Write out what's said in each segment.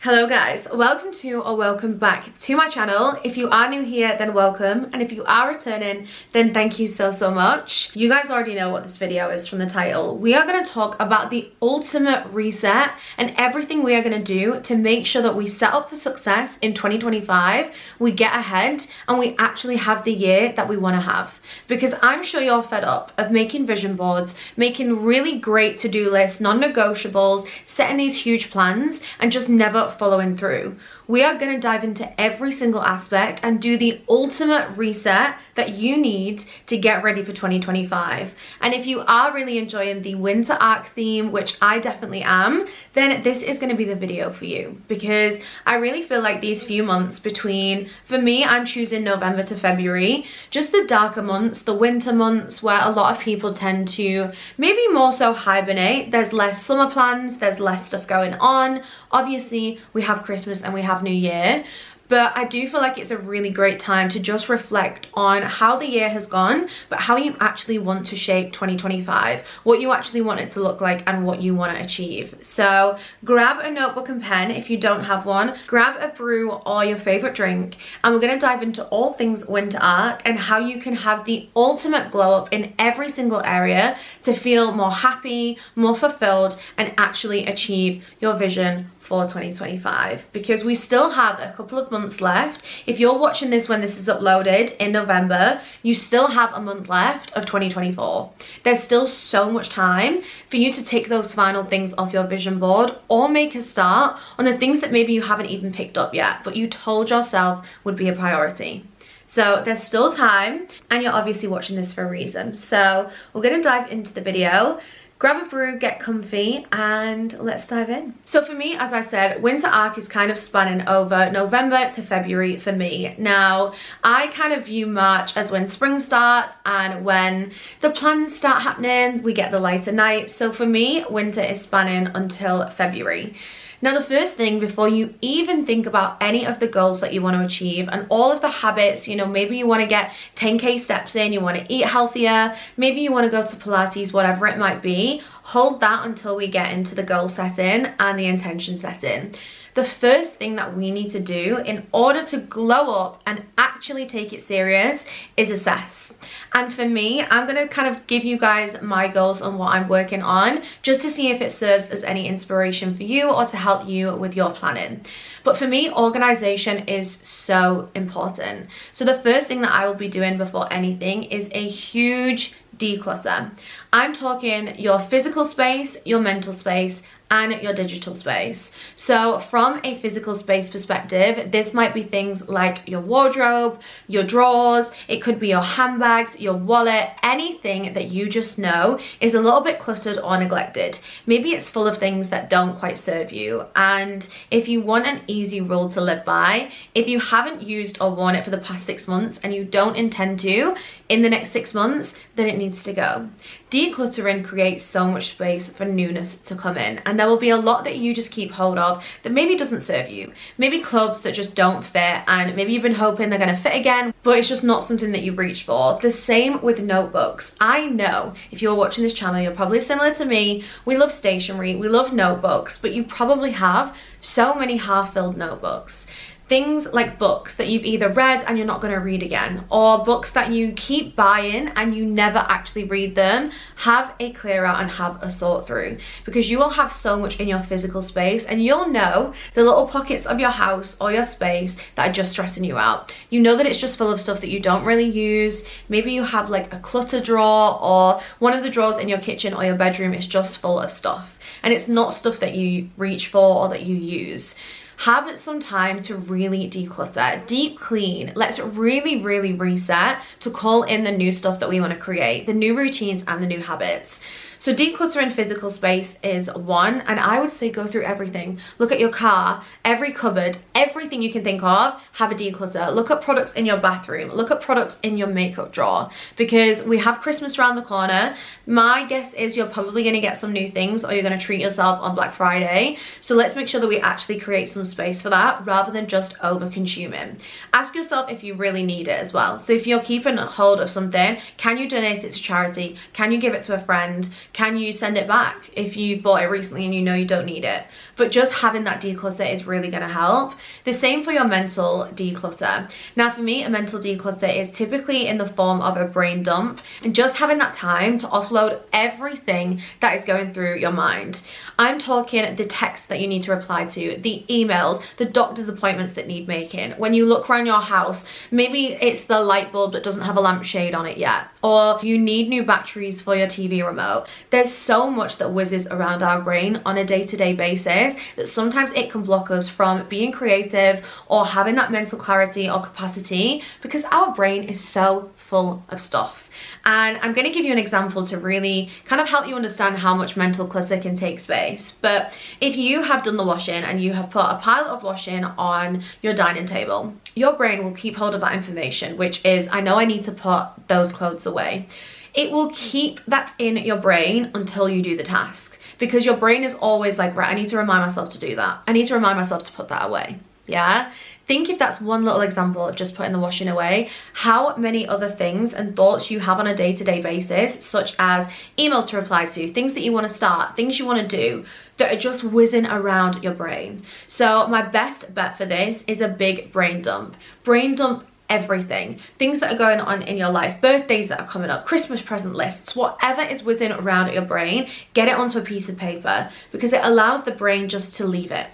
Hello guys, welcome to or welcome back to my channel. If you are new here, then welcome, and if you are returning, then thank you so much. You guys already know what this video is from the title. We are going to talk about the ultimate reset and everything we are going to do to make sure that we set up for success in 2025, we get ahead, and we actually have the year that we want to have. Because I'm sure you're fed up of making vision boards, making really great to-do lists, non-negotiables, setting these huge plans, and just never following through. We are going to dive into every single aspect and do the ultimate reset that you need to get ready for 2025. And if you are really enjoying the winter arc theme, which I definitely am, then this is going to be the video for you, because I really feel like these few months between, for me, I'm choosing November to February, just the darker months, the winter months where a lot of people tend to maybe more so hibernate. There's less summer plans, there's less stuff going on. Obviously, we have Christmas and we have New Year, but I do feel like it's a really great time to just reflect on how the year has gone, but how you actually want to shape 2025, what you actually want it to look like, and what you want to achieve. So grab a notebook and pen if you don't have one, grab a brew or your favorite drink, and we're going to dive into all things winter arc and how you can have the ultimate glow up in every single area to feel more happy, more fulfilled, and actually achieve your vision for 2025, because we still have a couple of months left. If you're watching this when this is uploaded in November, you still have a month left of 2024. There's still so much time for you to take those final things off your vision board or make a start on the things that maybe you haven't even picked up yet, but you told yourself would be a priority. So there's still time, and you're obviously watching this for a reason. So we're going to dive into the video. Grab a brew, get comfy, and let's dive in. So for me, as I said, winter arc is kind of spanning over November to February for me. Now, I kind of view March as when spring starts and when the plans start happening, we get the lighter nights. So for me, winter is spanning until February. Now, the first thing before you even think about any of the goals that you want to achieve and all of the habits, you know, maybe you want to get 10K steps in, you want to eat healthier, maybe you want to go to Pilates, whatever it might be, hold that until we get into the goal setting and the intention setting. The first thing that we need to do in order to glow up and actually take it serious is assess. And for me, I'm going to kind of give you guys my goals and what I'm working on, just to see if it serves as any inspiration for you or to help you with your planning. But for me, organization is so important. So the first thing that I will be doing before anything is a huge declutter. I'm talking your physical space, your mental space, and your digital space. So from a physical space perspective, this might be things like your wardrobe, your drawers, it could be your handbags, your wallet, anything that you just know is a little bit cluttered or neglected. Maybe it's full of things that don't quite serve you. And if you want an easy rule to live by, if you haven't used or worn it for the past 6 months and you don't intend to in the next 6 months, then it needs to go. Decluttering creates so much space for newness to come in, and there will be a lot that you just keep hold of that maybe doesn't serve you. Maybe clothes that just don't fit, and maybe you've been hoping they're going to fit again, but it's just not something that you've reached for. The same with notebooks. I know if you're watching this channel, you're probably similar to me. We love stationery, we love notebooks, but you probably have so many half-filled notebooks. Things like books that you've either read and you're not going to read again, or books that you keep buying and you never actually read them. Have a clear out and have a sort through, because you will have so much in your physical space, and you'll know the little pockets of your house or your space that are just stressing you out. You know that it's just full of stuff that you don't really use. Maybe you have like a clutter drawer, or one of the drawers in your kitchen or your bedroom is just full of stuff, and it's not stuff that you reach for or that you use. Have some time to really declutter, deep clean. Let's really reset to call in the new stuff that we want to create, the new routines and the new habits. So decluttering physical space is one, and I would say go through everything. Look at your car, every cupboard, everything you can think of, have a declutter. Look at products in your bathroom, look at products in your makeup drawer, because we have Christmas around the corner. My guess is you're probably going to get some new things, or you're going to treat yourself on Black Friday. So let's make sure that we actually create some space for that rather than just over consuming. Ask yourself if you really need it as well. So if you're keeping hold of something, can you donate it to charity? Can you give it to a friend? Can you send it back if you've bought it recently and you know you don't need it? But just having that declutter is really going to help. The same for your mental declutter. Now for me, a mental declutter is typically in the form of a brain dump, and just having that time to offload everything that is going through your mind. I'm talking the texts that you need to reply to, the emails, the doctor's appointments that need making. When you look around your house, maybe it's the light bulb that doesn't have a lampshade on it yet, or you need new batteries for your TV remote. There's so much that whizzes around our brain on a day-to-day basis that sometimes it can block us from being creative or having that mental clarity or capacity, because our brain is so full of stuff. And I'm going to give you an example to really kind of help you understand how much mental clutter can take space. But if you have done the washing and you have put a pile of washing on your dining table, your brain will keep hold of that information, which is, I know I need to put those clothes away. It will keep that in your brain until you do the task, because your brain is always like, right, I need to remind myself to do that. I need to remind myself to put that away. Yeah, think if that's one little example of just putting the washing away, how many other things and thoughts you have on a day-to-day basis, such as emails to reply to, things that you want to start, things you want to do, that are just whizzing around your brain. So my best bet for this is a big brain dump. Brain dump everything, things that are going on in your life, birthdays that are coming up, Christmas present lists, whatever is whizzing around your brain, get it onto a piece of paper, because it allows the brain just to leave it.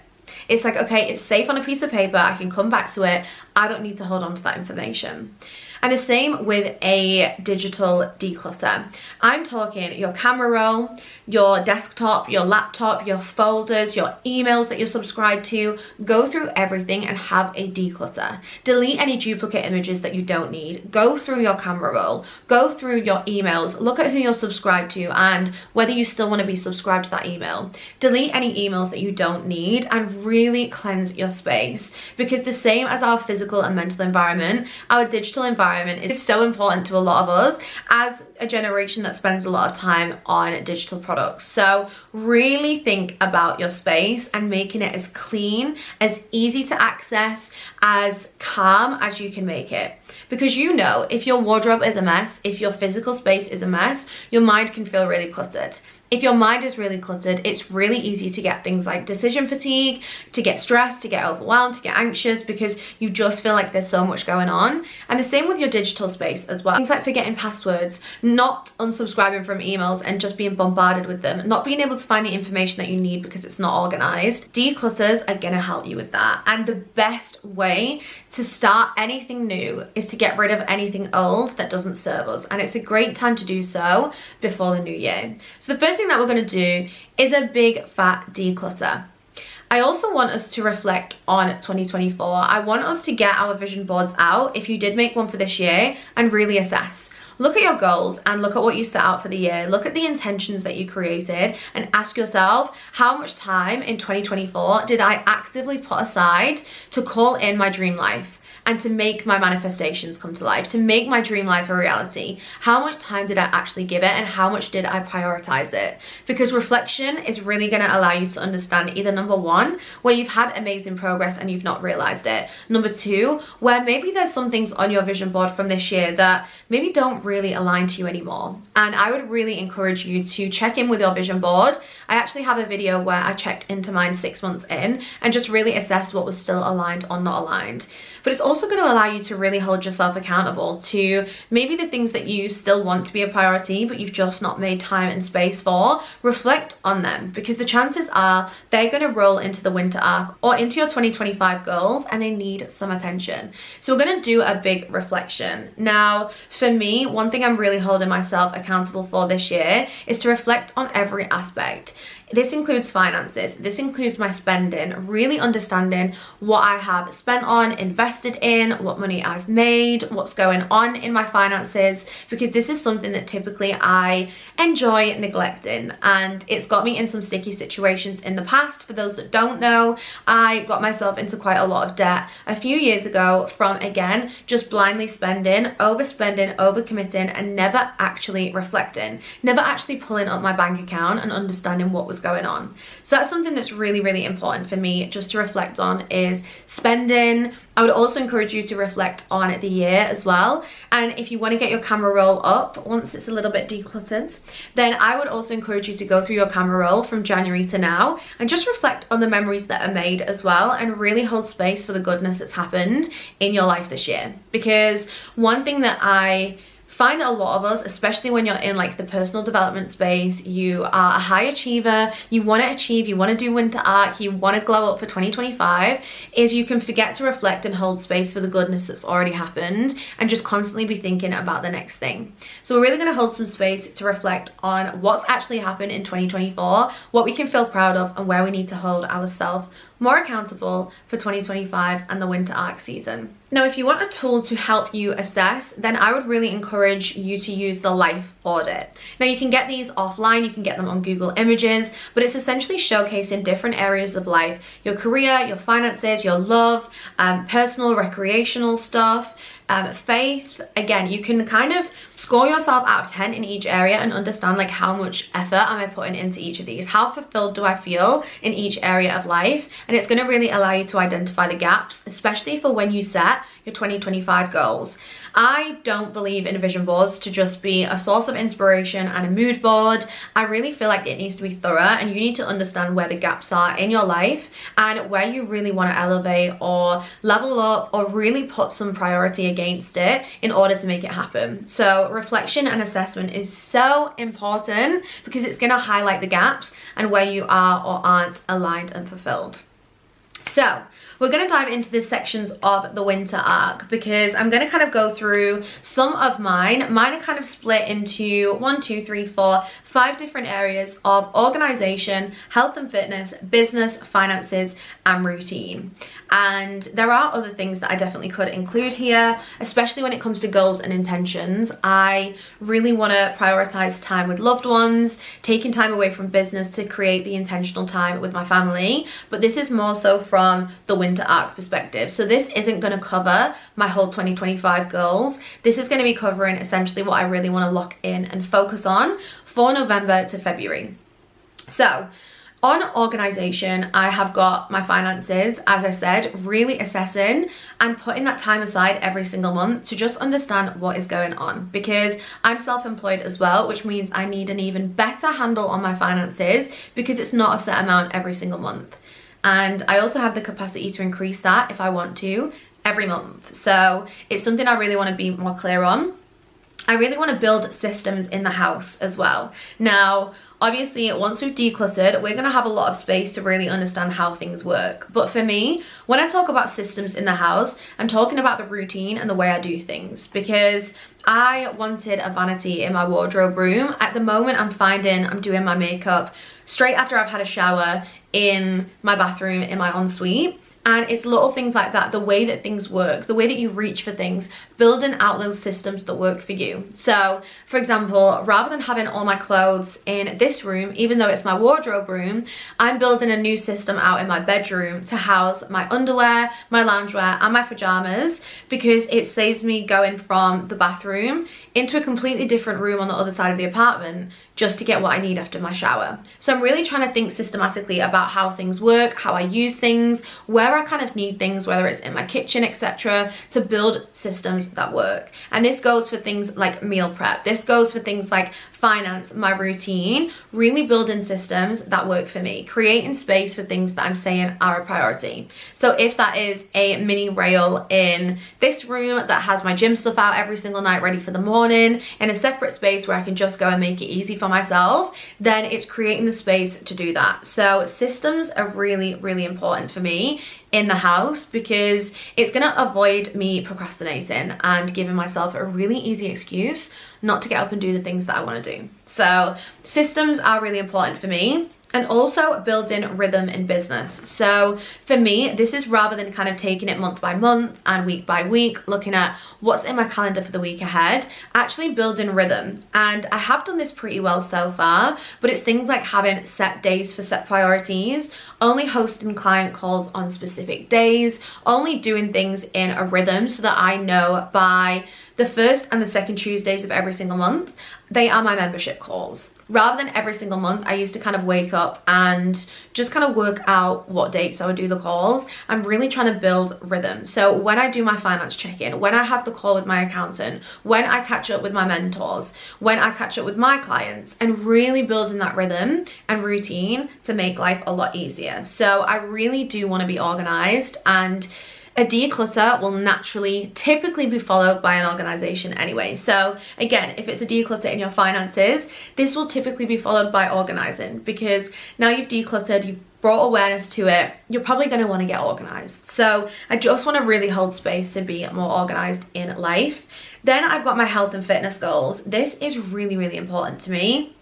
It's like, okay, it's safe on a piece of paper, I can come back to it, I don't need to hold on to that information. And the same with a digital declutter. I'm talking your camera roll, your desktop, your laptop, your folders, your emails that you're subscribed to. Go through everything and have a declutter. Delete any duplicate images that you don't need. Go through your camera roll, go through your emails, look at who you're subscribed to and whether you still want to be subscribed to that email. Delete any emails that you don't need and really cleanse your space, because the same as our physical and mental environment, our digital environment is so important to a lot of us as a generation that spends a lot of time on digital products. So really think about your space and making it as clean, as easy to access, as calm as you can make it. Because you know, if your wardrobe is a mess, if your physical space is a mess, your mind can feel really cluttered. If your mind is really cluttered, it's really easy to get things like decision fatigue, to get stressed, to get overwhelmed, to get anxious, because you just feel like there's so much going on. And the same with your digital space as well. Things like forgetting passwords, not unsubscribing from emails and just being bombarded with them, not being able to find the information that you need because it's not organized. Declutters are gonna help you with that. And the best way to start anything new is to get rid of anything old that doesn't serve us. And it's a great time to do so before the new year. So the first thing that we're going to do is a big fat declutter. I also want us to reflect on 2024. I want us to get our vision boards out, if you did make one for this year, and really assess. Look at your goals and look at what you set out for the year. Look at the intentions that you created and ask yourself, how much time in 2024 did I actively put aside to call in my dream life? And to make my manifestations come to life, to make my dream life a reality? How much time did I actually give it, and how much did I prioritize it? Because reflection is really gonna allow you to understand either number one, where you've had amazing progress and you've not realized it. Number two, where maybe there's some things on your vision board from this year that maybe don't really align to you anymore. And I would really encourage you to check in with your vision board. I actually have a video where I checked into mine 6 months in and just really assessed what was still aligned or not aligned. But it's also going to allow you to really hold yourself accountable to maybe the things that you still want to be a priority but you've just not made time and space for. Reflect on them, because the chances are they're going to roll into the winter arc or into your 2025 goals and they need some attention. So we're going to do a big reflection. Now for me, one thing I'm really holding myself accountable for this year is to reflect on every aspect. This includes finances, this includes my spending, really understanding what I have spent on, invested in, what money I've made, what's going on in my finances, because this is something that typically I enjoy neglecting, and it's got me in some sticky situations in the past. For those that don't know, I got myself into quite a lot of debt a few years ago from, again, just blindly spending, overspending, overcommitting, and never actually reflecting, never actually pulling up my bank account and understanding what was going on. So that's something that's really, really important for me just to reflect on, is spending. I would also encourage encourage you to reflect on the year as well. And if you want to get your camera roll up once it's a little bit decluttered, then I would also encourage you to go through your camera roll from January to now and just reflect on the memories that are made as well, and really hold space for the goodness that's happened in your life this year. Because one thing that I find that a lot of us, especially when you're in like the personal development space, you are a high achiever, you want to achieve, you want to do winter arc, you want to glow up for 2025, is you can forget to reflect and hold space for the goodness that's already happened and just constantly be thinking about the next thing. So we're really going to hold some space to reflect on what's actually happened in 2024, what we can feel proud of, and where we need to hold ourselves more accountable for 2025 and the winter arc season. Now, if you want a tool to help you assess, then I would really encourage you to use the life audit. Now, you can get these offline, you can get them on Google Images, but it's essentially showcasing different areas of life: your career, your finances, your love, personal, recreational stuff, faith. Again, you can kind of score yourself out of 10 in each area and understand like how much effort am I putting into each of these, how fulfilled do I feel in each area of life. And it's going to really allow you to identify the gaps, especially for when you set your 2025 goals. I don't believe in vision boards to just be a source of inspiration and a mood board. I really feel like it needs to be thorough, and you need to understand where the gaps are in your life and where you really want to elevate or level up or really put some priority against it in order to make it happen. So reflection and assessment is so important because it's going to highlight the gaps and where you are or aren't aligned and fulfilled. So we're going to dive into the sections of the winter arc because I'm going to kind of go through some of mine. Mine are kind of split into 5 different areas of organization, health and fitness, business, finances, and routine. And there are other things that I definitely could include here, especially when it comes to goals and intentions. I really want to prioritize time with loved ones, taking time away from business to create the intentional time with my family. But this is more so from the winter arc perspective. So this isn't going to cover my whole 2025 goals. This is going to be covering essentially what I really want to lock in and focus on for November to February. So on organization, I have got my finances, as I said, really assessing and putting that time aside every single month to just understand what is going on, because I'm self-employed as well, which means I need an even better handle on my finances because it's not a set amount every single month. And I also have the capacity to increase that if I want to every month. So it's something I really want to be more clear on. I really want to build systems in the house as well. Now, obviously, once we've decluttered, we're going to have a lot of space to really understand how things work. But for me, when I talk about systems in the house, I'm talking about the routine and the way I do things, because I wanted a vanity in my wardrobe room. At the moment, I'm finding I'm doing my makeup straight after I've had a shower in my bathroom in my ensuite. And it's little things like that, the way that things work, the way that you reach for things, building out those systems that work for you. So, for example, rather than having all my clothes in this room, even though it's my wardrobe room, I'm building a new system out in my bedroom to house my underwear, my loungewear, and my pajamas, because it saves me going from the bathroom into a completely different room on the other side of the apartment just to get what I need after my shower. So I'm really trying to think systematically about how things work, how I use things, where I kind of need things, whether it's in my kitchen, etc., to build systems that work. And this goes for things like meal prep. This goes for things like finance, my routine, really building systems that work for me, creating space for things that I'm saying are a priority. So if that is a mini rail in this room that has my gym stuff out every single night ready for the morning, in a separate space where I can just go and make it easy for myself, then it's creating the space to do that. So systems are really, really important for me in the house, because it's going to avoid me procrastinating and giving myself a really easy excuse not to get up and do the things that I want to do. So systems are really important for me. And also building rhythm in business. So for me, this is rather than kind of taking it month by month and week by week, looking at what's in my calendar for the week ahead, actually building rhythm. And I have done this pretty well so far, but it's things like having set days for set priorities, only hosting client calls on specific days, only doing things in a rhythm so that I know by the first and the second Tuesdays of every single month, they are my membership calls. rather than every single month, I used to kind of wake up and just kind of work out what dates I would do the calls. I'm really trying to build rhythm. So when I do my finance check-in, when I have the call with my accountant, when I catch up with my mentors, when I catch up with my clients, and really building that rhythm and routine to make life a lot easier. So I really do want to be organized, and a declutter will naturally typically be followed by an organization anyway. So again, if it's a declutter in your finances, this will typically be followed by organizing, because now you've decluttered, you've brought awareness to it, you're probably going to want to get organized. So I just want to really hold space to be more organized in life. Then I've got my health and fitness goals. This is really, really important to me,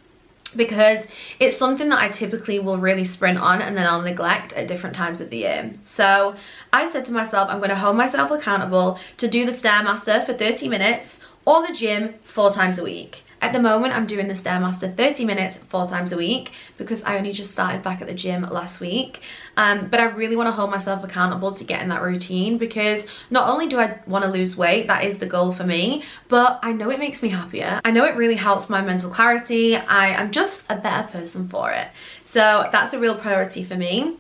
because it's something that I typically will really sprint on and then I'll neglect at different times of the year. So I said to myself, I'm going to hold myself accountable to do the Stairmaster for 30 minutes or the gym 4 times a week. At the moment, I'm doing the Stairmaster 30 minutes 4 times a week, because I only just started back at the gym last week. But I really want to hold myself accountable to get in that routine, because not only do I want to lose weight, that is the goal for me, but I know it makes me happier. I know it really helps my mental clarity. I am just a better person for it. So that's a real priority for me.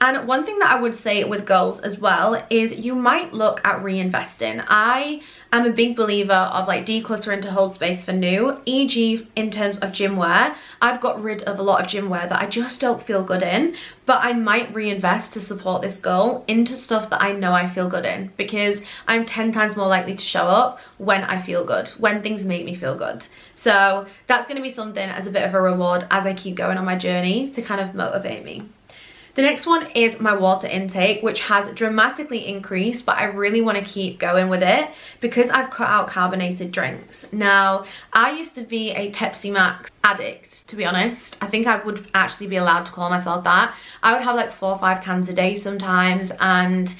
And one thing that I would say with goals as well is you might look at reinvesting. I am a big believer of like decluttering to hold space for new, e.g. in terms of gym wear. I've got rid of a lot of gym wear that I just don't feel good in, but I might reinvest to support this goal into stuff that I know I feel good in, because I'm 10 times more likely to show up when I feel good, when things make me feel good. So that's going to be something as a bit of a reward as I keep going on my journey to kind of motivate me. The next one is my water intake, which has dramatically increased, but I really want to keep going with it because I've cut out carbonated drinks. Now, I used to be a Pepsi Max addict, to be honest. I think I would actually be allowed to call myself that. I would have like 4 or 5 cans a day sometimes, and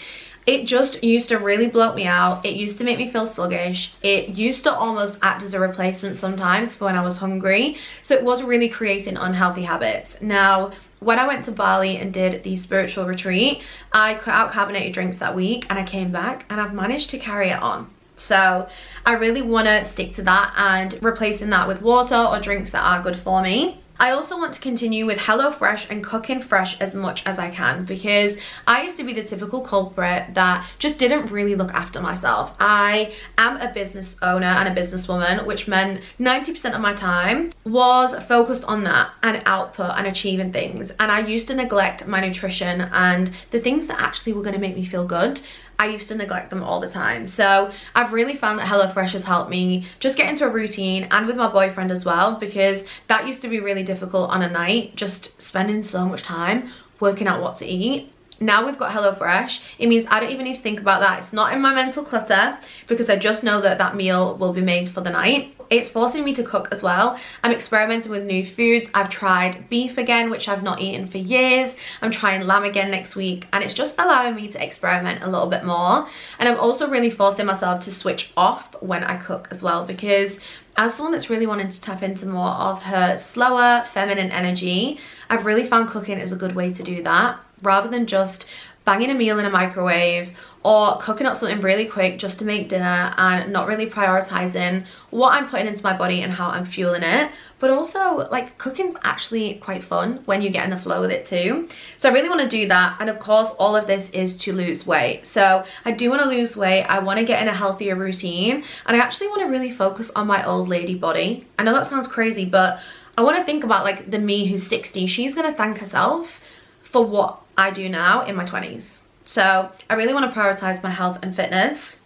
it just used to really bloat me out. It used to make me feel sluggish. It used to almost act as a replacement sometimes for when I was hungry. So it was really creating unhealthy habits. Now, when I went to Bali and did the spiritual retreat, I cut out carbonated drinks that week, and I came back and I've managed to carry it on. So I really want to stick to that and replacing that with water or drinks that are good for me. I also want to continue with HelloFresh and cooking fresh as much as I can, because I used to be the typical culprit that just didn't really look after myself. I am a business owner and a businesswoman, which meant 90% of my time was focused on that and output and achieving things. And I used to neglect my nutrition and the things that actually were going to make me feel good. I used to neglect them all the time. So I've really found that HelloFresh has helped me just get into a routine, and with my boyfriend as well, because that used to be really difficult on a night, just spending so much time working out what to eat. Now we've got HelloFresh, it means I don't even need to think about that. It's not in my mental clutter, because I just know that that meal will be made for the night. It's forcing me to cook as well. I'm experimenting with new foods. I've tried beef again, which I've not eaten for years. I'm trying lamb again next week, and it's just allowing me to experiment a little bit more. And I'm also really forcing myself to switch off when I cook as well, because as someone that's really wanting to tap into more of her slower feminine energy, I've really found cooking is a good way to do that, rather than just banging a meal in a microwave or cooking up something really quick just to make dinner and not really prioritizing what I'm putting into my body and how I'm fueling it. But also, like, cooking's actually quite fun when you get in the flow with it too. So I really want to do that, and of course all of this is to lose weight. So I do want to lose weight, I want to get in a healthier routine, and I actually want to really focus on my old lady body. I know that sounds crazy, but I want to think about like the me who's 60. She's going to thank herself for what I do now in my 20s. So I really want to prioritize my health and fitness.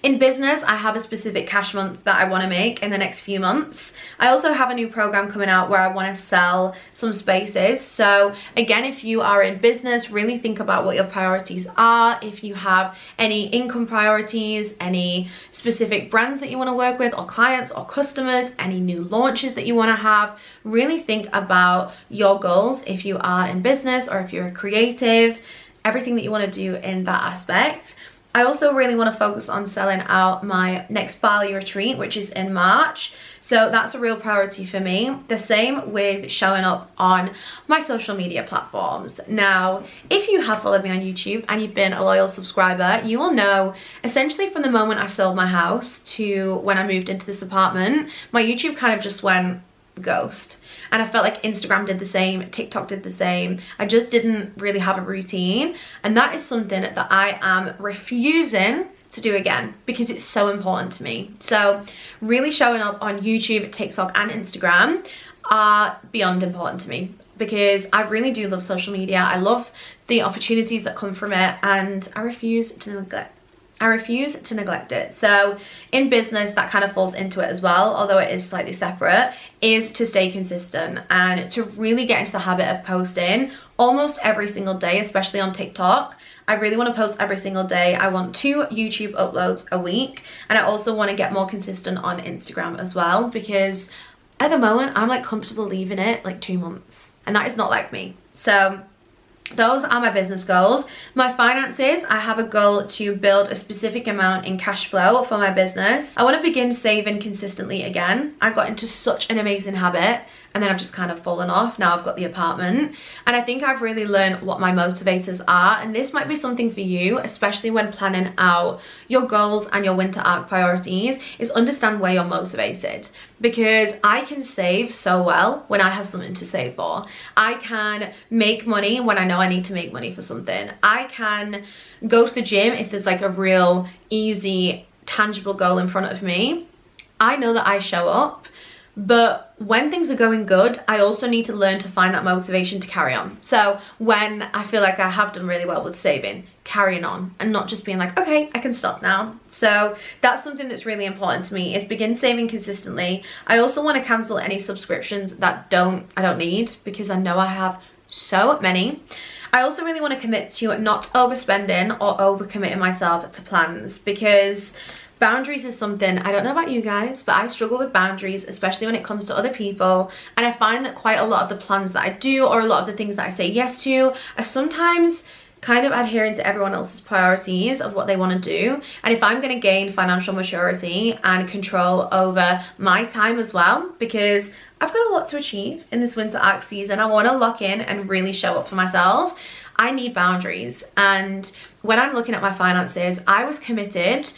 In business, I have a specific cash month that I want to make in the next few months. I also have a new program coming out where I want to sell some spaces. So again, if you are in business, really think about what your priorities are. If you have any income priorities, any specific brands that you want to work with, or clients or customers, any new launches that you want to have, really think about your goals if you are in business or if you're a creative, everything that you want to do in that aspect. I also really want to focus on selling out my next Bali retreat, which is in March. So that's a real priority for me. The same with showing up on my social media platforms. Now, if you have followed me on YouTube and you've been a loyal subscriber, you will know essentially from the moment I sold my house to when I moved into this apartment, my YouTube kind of just went ghost. And I felt like Instagram did the same, TikTok did the same. I just didn't really have a routine, and that is something that I am refusing to do again because it's so important to me. So really showing up on YouTube, TikTok and Instagram are beyond important to me because I really do love social media. I love the opportunities that come from it, and I refuse to neglect it. So in business, that kind of falls into it as well, although it is slightly separate, is to stay consistent and to really get into the habit of posting almost every single day, especially on TikTok. I really want to post every single day. I want 2 YouTube uploads a week, and I also want to get more consistent on Instagram as well, because at the moment I'm like comfortable leaving it like 2 months, and that is not like me. So those are my business goals. My finances, I have a goal to build a specific amount in cash flow for my business. I want to begin saving consistently again. I got into such an amazing habit, and then I've just kind of fallen off. Now I've got the apartment, and I think I've really learned what my motivators are, and this might be something for you, especially when planning out your goals and your winter arc priorities, is understand where you're motivated. Because I can save so well when I have something to save for. I can make money when I know I need to make money for something. I can go to the gym if there's like a real easy, tangible goal in front of me. I know that I show up. But when things are going good, I also need to learn to find that motivation to carry on. So when I feel like I have done really well with saving, carrying on and not just being like, okay, I can stop now. So that's something that's really important to me, is begin saving consistently. I also want to cancel any subscriptions that I don't need, because I know I have so many. I also really want to commit to not overspending or overcommitting myself to plans, because boundaries is something, I don't know about you guys, but I struggle with boundaries, especially when it comes to other people. And I find that quite a lot of the plans that I do, or a lot of the things that I say yes to, are sometimes kind of adhering to everyone else's priorities of what they want to do. And if I'm going to gain financial maturity and control over my time as well, because I've got a lot to achieve in this winter arc season, I want to lock in and really show up for myself, I need boundaries. And when I'm looking at my finances, I was committed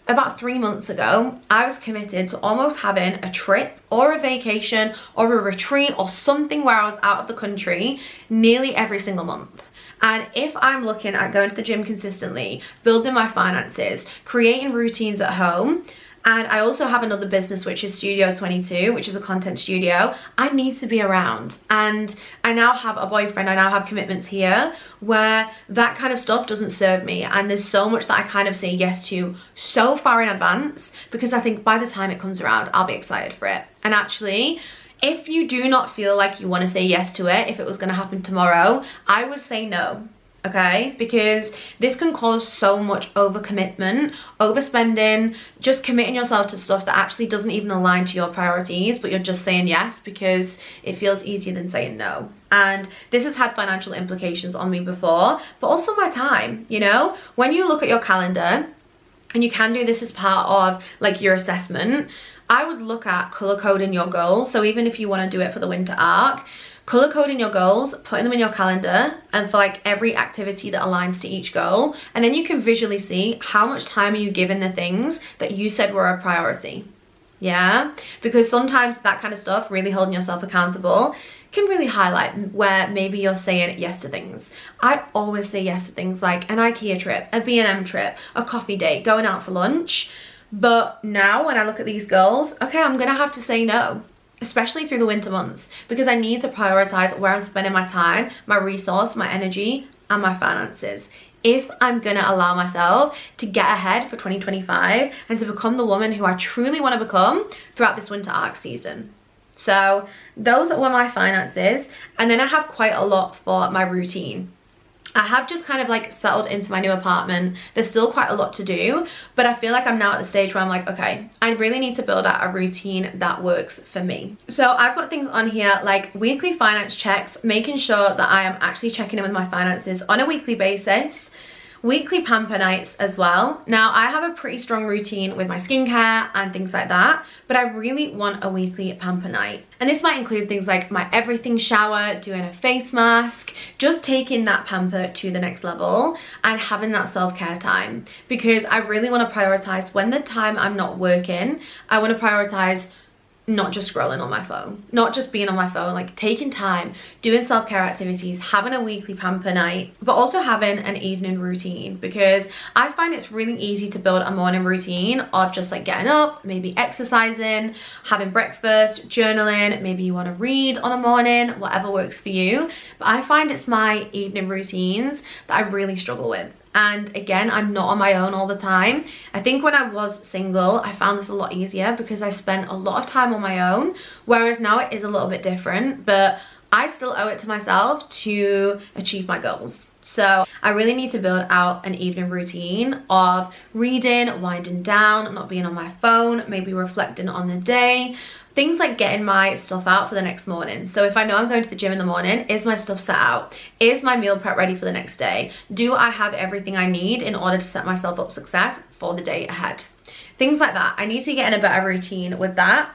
about 3 months ago. I was committed to almost having a trip or a vacation or a retreat or something where I was out of the country nearly every single month. And if I'm looking at going to the gym consistently, building my finances, creating routines at home, and I also have another business, which is Studio 22, which is a content studio, I need to be around. And I now have a boyfriend, I now have commitments here where that kind of stuff doesn't serve me. And there's so much that I kind of say yes to so far in advance, because I think by the time it comes around, I'll be excited for it. And actually, if you do not feel like you want to say yes to it, if it was going to happen tomorrow, I would say no. Okay, because this can cause so much overcommitment, overspending, just committing yourself to stuff that actually doesn't even align to your priorities, but you're just saying yes because it feels easier than saying no. And this has had financial implications on me before, but also my time. You know, when you look at your calendar, and you can do this as part of like your assessment, I would look at color coding your goals. So even if you want to do it for the winter arc, color coding your goals, putting them in your calendar, and for like every activity that aligns to each goal. And then you can visually see how much time are you giving the things that you said were a priority. Yeah, because sometimes that kind of stuff, really holding yourself accountable, can really highlight where maybe you're saying yes to things. I always say yes to things like an IKEA trip, a B&M trip, a coffee date, going out for lunch. But now when I look at these goals, okay, I'm gonna have to say no, especially through the winter months, because I need to prioritize where I'm spending my time, my resource, my energy, and my finances, if I'm gonna allow myself to get ahead for 2025 and to become the woman who I truly want to become throughout this winter arc season. So those were my finances. And then I have quite a lot for my routine. I have just kind of like settled into my new apartment. There's still quite a lot to do, but I feel like I'm now at the stage where I'm like, okay, I really need to build out a routine that works for me. So I've got things on here like weekly finance checks, making sure that I am actually checking in with my finances on a weekly basis. Weekly pamper nights as well. Now I have a pretty strong routine with my skincare and things like that, but I really want a weekly pamper night. And this might include things like my everything shower, doing a face mask, just taking that pamper to the next level and having that self-care time, because I really want to prioritize when the time I'm not working, I want to prioritize not just scrolling on my phone, not just being on my phone, like taking time, doing self-care activities, having a weekly pamper night, but also having an evening routine, because I find it's really easy to build a morning routine of just like getting up, maybe exercising, having breakfast, journaling, maybe you want to read on a morning, whatever works for you. But I find it's my evening routines that I really struggle with. And again, I'm not on my own all the time. I think when I was single, I found this a lot easier because I spent a lot of time on my own, whereas now it is a little bit different, but I still owe it to myself to achieve my goals. So I really need to build out an evening routine of reading, winding down, not being on my phone, maybe reflecting on the day, things like getting my stuff out for the next morning. So if I know I'm going to the gym in the morning, is my stuff set out? Is my meal prep ready for the next day? Do I have everything I need in order to set myself up success for the day ahead? Things like that. I need to get in a better routine with that.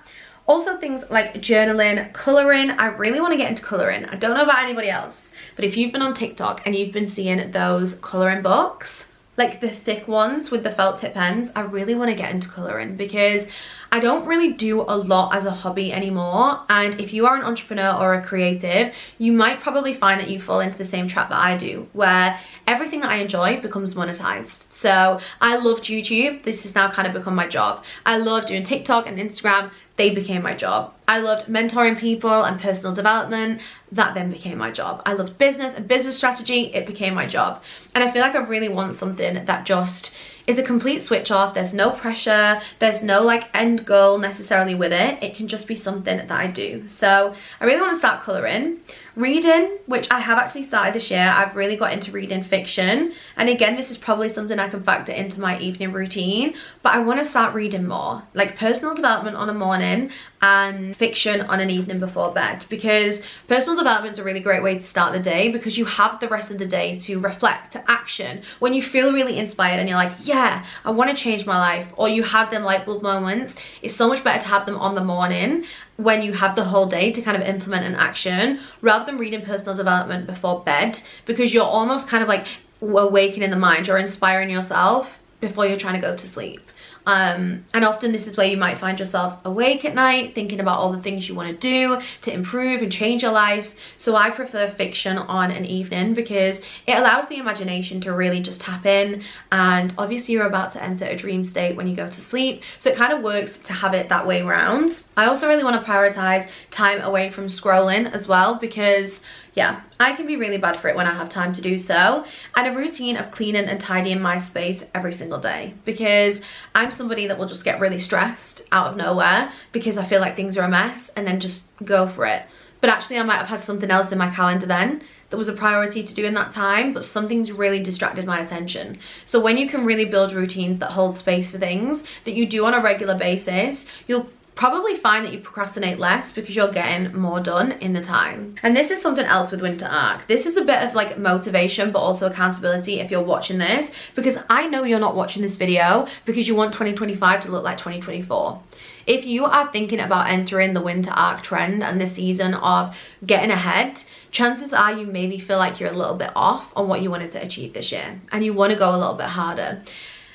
Also things like journaling, colouring. I really want to get into colouring. I don't know about anybody else, but if you've been on TikTok and you've been seeing those colouring books, like the thick ones with the felt tip pens, I really want to get into colouring because I don't really do a lot as a hobby anymore. And if you are an entrepreneur or a creative, you might probably find that you fall into the same trap that I do, where everything that I enjoy becomes monetized. So I loved YouTube. This has now kind of become my job. I love doing TikTok and Instagram. They became my job. I loved mentoring people and personal development. That then became my job. I loved business and business strategy. It became my job. And I feel like I really want something that just is a complete switch off. There's no pressure. There's no like end goal necessarily with it. It can just be something that I do. So I really want to start colouring. Reading, which I have actually started this year. I've really got into reading fiction. And again, this is probably something I can factor into my evening routine. But I want to start reading more. Like personal development on a morning and fiction on an evening before bed. Because personal development is a really great way to start the day because you have the rest of the day to reflect, to action. When you feel really inspired and you're like, yeah, I want to change my life, or you have them light bulb moments, it's so much better to have them on the morning when you have the whole day to kind of implement an action rather than reading personal development before bed, because you're almost kind of like awakening the mind, you're inspiring yourself before you're trying to go to sleep. And often this is where you might find yourself awake at night thinking about all the things you want to do to improve and change your life. So I prefer fiction on an evening because it allows the imagination to really just tap in, and obviously you're about to enter a dream state when you go to sleep, so it kind of works to have it that way around. I also really want to prioritize time away from scrolling as well, because yeah, I can be really bad for it when I have time to do so. And a routine of cleaning and tidying my space every single day, because I'm somebody that will just get really stressed out of nowhere because I feel like things are a mess and then just go for it. But actually I might have had something else in my calendar then that was a priority to do in that time, but something's really distracted my attention. So when you can really build routines that hold space for things that you do on a regular basis, you'll probably find that you procrastinate less because you're getting more done in the time. And this is something else with Winter Arc. This is a bit of like motivation but also accountability if you're watching this, because I know you're not watching this video because you want 2025 to look like 2024. If you are thinking about entering the Winter Arc trend and the season of getting ahead, chances are you maybe feel like you're a little bit off on what you wanted to achieve this year and you want to go a little bit harder.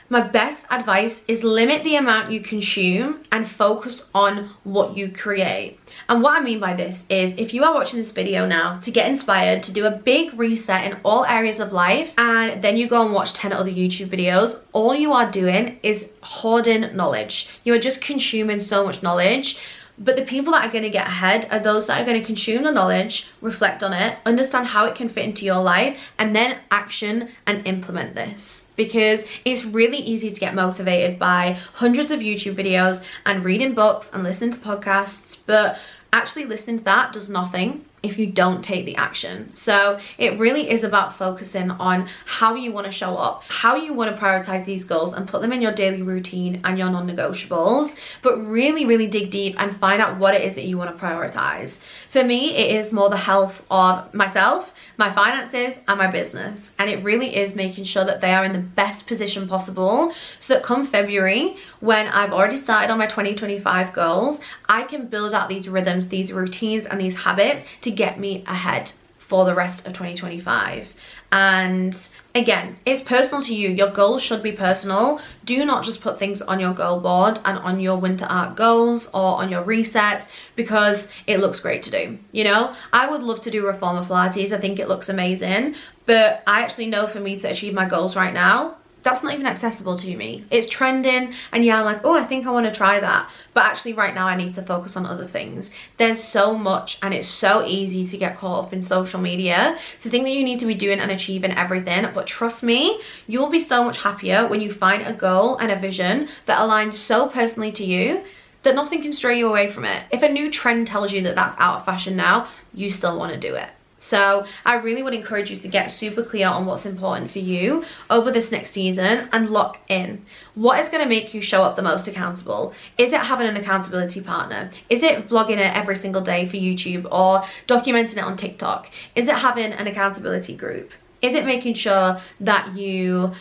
My best advice is limit the amount you consume and focus on what you create. And what I mean by this is, if you are watching this video now to get inspired to do a big reset in all areas of life, and then you go and watch 10 other YouTube videos, all you are doing is hoarding knowledge. You are just consuming so much knowledge. But the people that are going to get ahead are those that are going to consume the knowledge, reflect on it, understand how it can fit into your life, and then action and implement this. Because it's really easy to get motivated by hundreds of YouTube videos and reading books and listening to podcasts, but actually listening to that does nothing if you don't take the action. So it really is about focusing on how you want to show up, how you want to prioritize these goals and put them in your daily routine and your non-negotiables, but really dig deep and find out what it is that you want to prioritize. For me, it is more the health of myself, my finances and my business, and it really is making sure that they are in the best position possible so that come February, when I've already started on my 2025 goals, I can build out these rhythms, these routines and these habits to get me ahead for the rest of 2025. And again, it's personal to you. Your goals should be personal. Do not just put things on your goal board and on your winter art goals or on your resets because it looks great to do. You know, I would love to do reformer Pilates. I think it looks amazing, but I actually know for me to achieve my goals right now, that's not even accessible to me. It's trending and yeah, I'm like, oh, I think I want to try that, but actually right now I need to focus on other things. There's so much and it's so easy to get caught up in social media to think that you need to be doing and achieving everything, but trust me, you'll be so much happier when you find a goal and a vision that aligns so personally to you that nothing can stray you away from it. If a new trend tells you that that's out of fashion now, you still want to do it. So I really would encourage you to get super clear on what's important for you over this next season and lock in. What is going to make you show up the most accountable? Is it having an accountability partner? Is it vlogging it every single day for YouTube or documenting it on TikTok? Is it having an accountability group? Is it making sure that you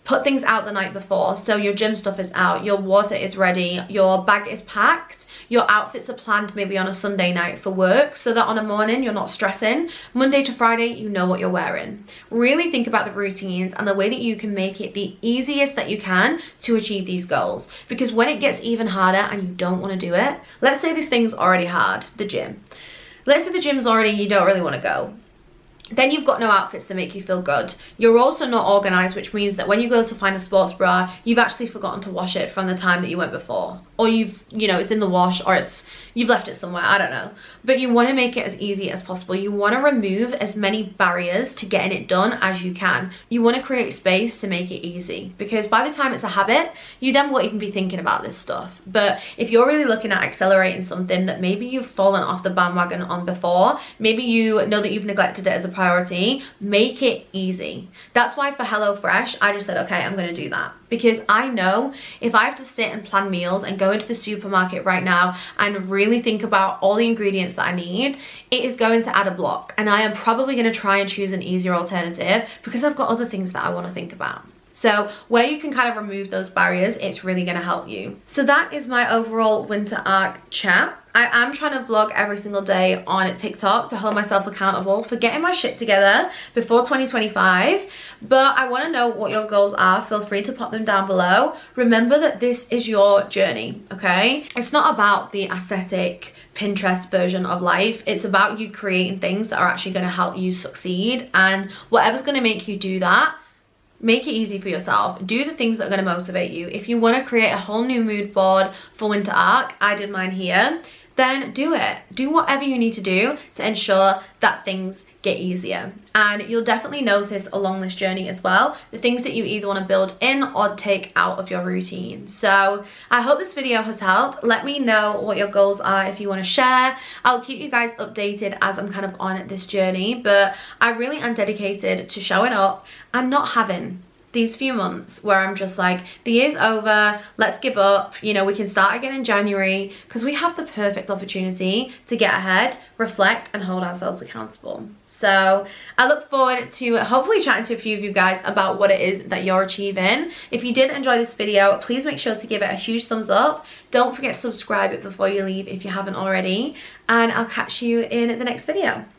put things out the night before, so your gym stuff is out, your water is ready, your bag is packed, your outfits are planned maybe on a Sunday night for work so that on a morning you're not stressing. Monday to Friday, you know what you're wearing. Really think about the routines and the way that you can make it the easiest that you can to achieve these goals, because when it gets even harder and you don't want to do it, let's say this thing's already hard, the gym. Let's say the gym's already, you don't really want to go. Then you've got no outfits that make you feel good. You're also not organized, which means that when you go to find a sports bra, you've actually forgotten to wash it from the time that you went before. Or it's in the wash, or you've left it somewhere, I don't know. But you want to make it as easy as possible. You want to remove as many barriers to getting it done as you can. You want to create space to make it easy, because by the time it's a habit, you then won't even be thinking about this stuff. But if you're really looking at accelerating something that maybe you've fallen off the bandwagon on before, maybe you know that you've neglected it as a priority, make it easy. That's why for HelloFresh, I just said, okay, I'm going to do that. Because I know if I have to sit and plan meals and go into the supermarket right now and really think about all the ingredients that I need, it is going to add a block. And I am probably going to try and choose an easier alternative because I've got other things that I want to think about. So where you can kind of remove those barriers, it's really going to help you. So that is my overall winter arc chat. I am trying to vlog every single day on TikTok to hold myself accountable for getting my shit together before 2025. But I want to know what your goals are. Feel free to pop them down below. Remember that this is your journey, okay? It's not about the aesthetic Pinterest version of life. It's about you creating things that are actually going to help you succeed. And whatever's going to make you do that, make it easy for yourself. Do the things that are going to motivate you. If you want to create a whole new mood board for winter arc, I did mine here, then do it. Do whatever you need to do to ensure that things get easier. And you'll definitely notice along this journey as well the things that you either want to build in or take out of your routine. So I hope this video has helped. Let me know what your goals are if you want to share. I'll keep you guys updated as I'm kind of on this journey, but I really am dedicated to showing up and not having these few months where I'm just like, the year's over, let's give up, you know, we can start again in January, because we have the perfect opportunity to get ahead, reflect, and hold ourselves accountable. So I look forward to hopefully chatting to a few of you guys about what it is that you're achieving. If you did enjoy this video, please make sure to give it a huge thumbs up. Don't forget to subscribe it before you leave if you haven't already, and I'll catch you in the next video.